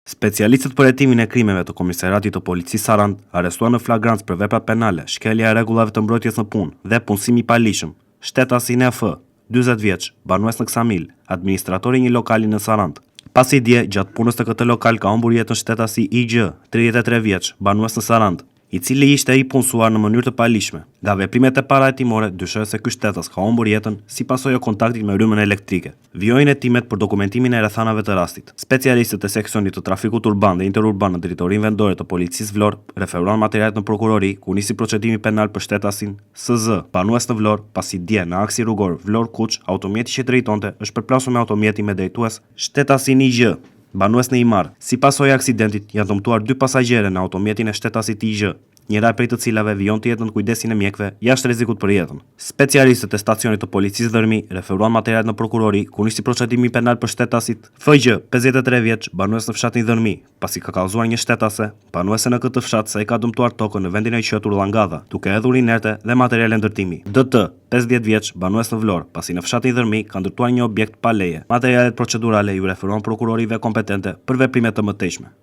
Specialistët për hetimin e krimeve të Komisariatit të Policisë Sarand arrestuan në flagrancë për vepra penale, shkelja e rregullave të mbrojtjes në punë dhe punësimi i palishëm. Shtetasin e F, 40 vjeç, banues në Ksamil, administratori i një lokali në Sarand. Pasi dje, gjatë punës të këtë lokal ka humbur jetën shtetasi IG, 33 vjeç, banues në Sarand, i cili ishte i punësuar në mënyrë të palishme. Nga veprimet e parahetimore, dyshohet se ky shtetas ka humbur jetën si pasojë e kontaktit me rrymën elektrike. Vijojnë hetimet për dokumentimin e rrethanave të rastit. Specialistët e seksionit të trafikut urban dhe interurban në drejtorinë vendore të policisë Vlorë referuan materialet në prokurori, ku nisi procedimi penal për shtetasin SZ, banues në Vlorë, pasi dje në aksi rrugor Vlorë-Kuç, automjeti që drejtonte është përplasur me automjeti me drejtues shtetasin IG, banues në Imar. Si pasojë e aksidentit, janë dëmtuar 2 pasagjerë në automjetin e shtetasit IG, njëra prej të cilave vijon të jetën në kujdesin e mjekëve jashtë rrezikut për jetën. Specialistët e stacionit të policisë Dhërmi referuan materialet në prokurori, ku nisi procedimi penal për shtetasit FG, 53 vjeç, banues në fshatin Dhërmi, pasi ka kallzuar një shtetase, banuese në këtë fshat sa i ka dëmtuar tokën në vendin e quajtur Llangadha, duke hedhur inerte dhe materiale ndërtimi. DT, 50 vjeç, banues në Vlorë, pasi në fshatin Dhërmi ka ndërtuar një objekt pa leje. Materialet procedurale ju referuan prokurorive kompetente për veprimet të mëtejshme.